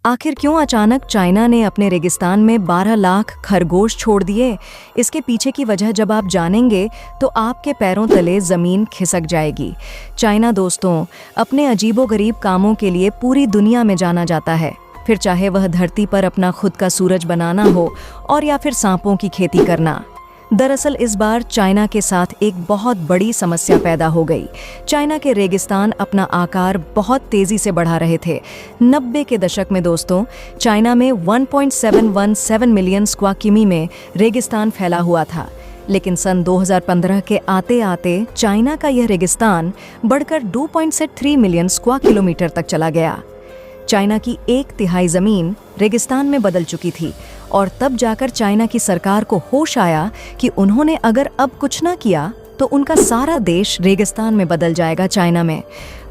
आखिर क्यों अचानक चाइना ने अपने रेगिस्तान में 12 लाख खरगोश छोड़ दिए? इसके पीछे की वजह जब आप जानेंगे तो आपके पैरों तले जमीन खिसक जाएगी। चाइना दोस्तों, अपने अजीबोगरीब कामों के लिए पूरी दुनिया में जाना जाता है, फिर चाहे वह धरती पर अपना खुद का सूरज बनाना हो और या फिर सांपों की खेती करना। दरअसल इस बार चाइना के साथ एक बहुत बड़ी समस्या पैदा हो गई। चाइना के रेगिस्तान अपना आकार बहुत तेजी से बढ़ा रहे थे। 90 के दशक में दोस्तों, चाइना में 1.717 मिलियन स्क्वायर किमी में रेगिस्तान फैला हुआ था, लेकिन सन 2015 के आते आते चाइना का यह रेगिस्तान बढ़कर 2.3 मिलियन स्क्वायर किलोमीटर तक चला गया। चाइना की 1/3 जमीन रेगिस्तान में बदल चुकी थी और तब जाकर चाइना की सरकार को होश आया कि उन्होंने अगर अब कुछ ना किया तो उनका सारा देश रेगिस्तान में बदल जाएगा। चाइना में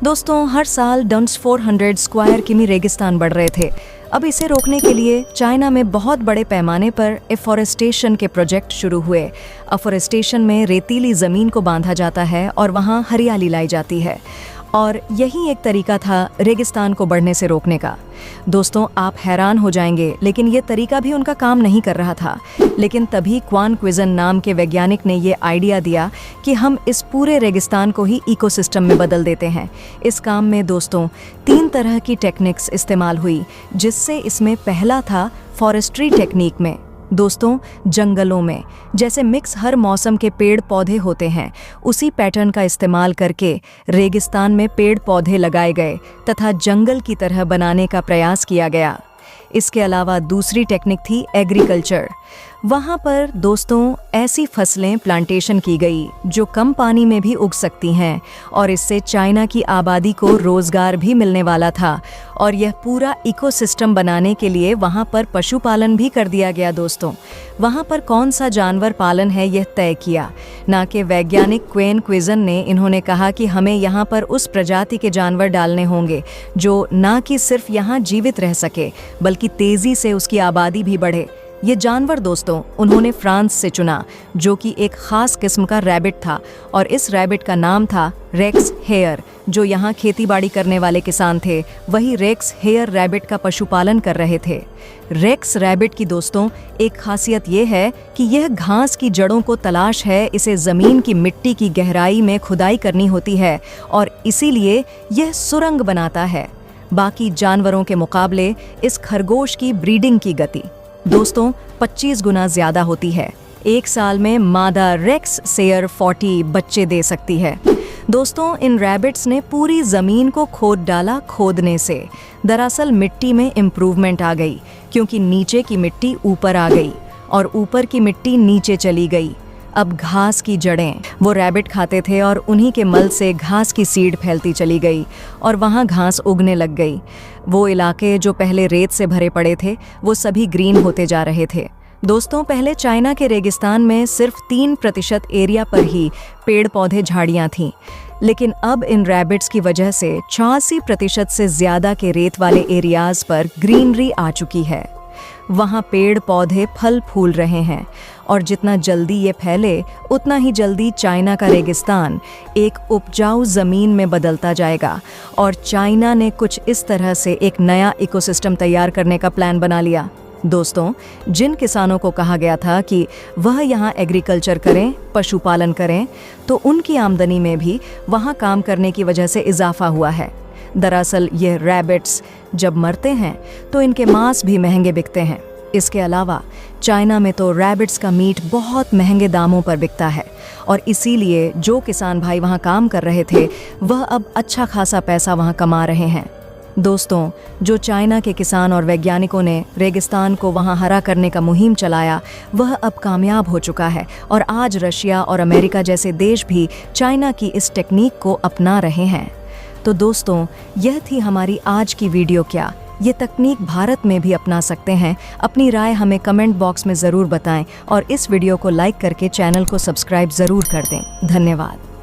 दोस्तों हर साल 400 स्क्वायर किमी रेगिस्तान बढ़ रहे थे। अब इसे रोकने के लिए चाइना में बहुत बड़े पैमाने पर एफॉरेस्टेशन के प्रोजेक्ट शुरू हुए। एफॉरेस्टेशन में रेतीली ज़मीन को बांधा जाता है और वहाँ हरियाली लाई जाती है, और यही एक तरीका था रेगिस्तान को बढ़ने से रोकने का। दोस्तों आप हैरान हो जाएंगे, लेकिन ये तरीका भी उनका काम नहीं कर रहा था। लेकिन तभी क्वान क्विजन नाम के वैज्ञानिक ने ये आइडिया दिया कि हम इस पूरे रेगिस्तान को ही इकोसिस्टम में बदल देते हैं। इस काम में दोस्तों 3 तरह की टेक्निक्स इस्तेमाल हुई, जिससे इसमें पहला था फॉरेस्ट्री टेक्निक में। दोस्तों जंगलों में जैसे मिक्स हर मौसम के पेड़ पौधे होते हैं, उसी पैटर्न का इस्तेमाल करके रेगिस्तान में पेड़ पौधे लगाए गए तथा जंगल की तरह बनाने का प्रयास किया गया। इसके अलावा दूसरी टेक्निक थी एग्रीकल्चर। वहाँ पर दोस्तों ऐसी फसलें प्लांटेशन की गई जो कम पानी में भी उग सकती हैं, और इससे चाइना की आबादी को रोजगार भी मिलने वाला था। और यह पूरा इकोसिस्टम बनाने के लिए वहाँ पर पशुपालन भी कर दिया गया। दोस्तों वहाँ पर कौन सा जानवर पालन है यह तय किया, ना कि वैज्ञानिक क्वेन क्विजन ने। इन्होंने कहा कि हमें यहाँ पर उस प्रजाति के जानवर डालने होंगे जो ना कि सिर्फ यहाँ जीवित रह सके, बल्कि तेजी से उसकी आबादी भी बढ़े। ये जानवर दोस्तों उन्होंने फ्रांस से चुना, जो कि एक खास किस्म का रैबिट था, और इस रैबिट का नाम था रेक्स हेयर। जो यहाँ खेतीबाड़ी करने वाले किसान थे वही रेक्स हेयर रैबिट का पशुपालन कर रहे थे। रेक्स रैबिट की दोस्तों एक खासियत ये है कि यह घास की जड़ों को तलाश है। इसे ज़मीन की मिट्टी की गहराई में खुदाई करनी होती है और इसीलिए यह सुरंग बनाता है। बाकी जानवरों के मुकाबले इस खरगोश की ब्रीडिंग की गति दोस्तों 25 गुना ज्यादा होती है। एक साल में मादा रेक्स सेयर 40 बच्चे दे सकती है। दोस्तों इन रैबिट्स ने पूरी जमीन को खोद डाला। खोदने से दरअसल मिट्टी में इम्प्रूवमेंट आ गई, क्योंकि नीचे की मिट्टी ऊपर आ गई और ऊपर की मिट्टी नीचे चली गई। अब घास की जड़ें वो रैबिट खाते थे और उन्हीं के मल से घास की सीड फैलती चली गई और वहाँ घास उगने लग गई। वो इलाके जो पहले रेत से भरे पड़े थे वो सभी ग्रीन होते जा रहे थे। दोस्तों पहले चाइना के रेगिस्तान में सिर्फ 3% एरिया पर ही पेड़ पौधे झाड़ियाँ थीं, लेकिन अब इन रैबिट्स की वजह से 86% से ज़्यादा के रेत वाले एरियाज पर ग्रीनरी आ चुकी है। वहाँ पेड़ पौधे फल फूल रहे हैं, और जितना जल्दी ये फैले उतना ही जल्दी चाइना का रेगिस्तान एक उपजाऊ ज़मीन में बदलता जाएगा। और चाइना ने कुछ इस तरह से एक नया इकोसिस्टम तैयार करने का प्लान बना लिया। दोस्तों जिन किसानों को कहा गया था कि वह यहाँ एग्रीकल्चर करें, पशुपालन करें, तो उनकी आमदनी में भी वहाँ काम करने की वजह से इजाफा हुआ है। दरअसल ये रैबिट्स जब मरते हैं तो इनके मांस भी महंगे बिकते हैं। इसके अलावा चाइना में तो रैबिट्स का मीट बहुत महंगे दामों पर बिकता है, और इसीलिए जो किसान भाई वहाँ काम कर रहे थे वह अब अच्छा खासा पैसा वहाँ कमा रहे हैं। दोस्तों जो चाइना के किसान और वैज्ञानिकों ने रेगिस्तान को वहाँ हरा करने का मुहिम चलाया वह अब कामयाब हो चुका है, और आज रशिया और अमेरिका जैसे देश भी चाइना की इस टेक्निक को अपना रहे हैं। तो दोस्तों यह थी हमारी आज की वीडियो। क्या ये तकनीक भारत में भी अपना सकते हैं? अपनी राय हमें कमेंट बॉक्स में ज़रूर बताएं, और इस वीडियो को लाइक करके चैनल को सब्सक्राइब ज़रूर कर दें। धन्यवाद।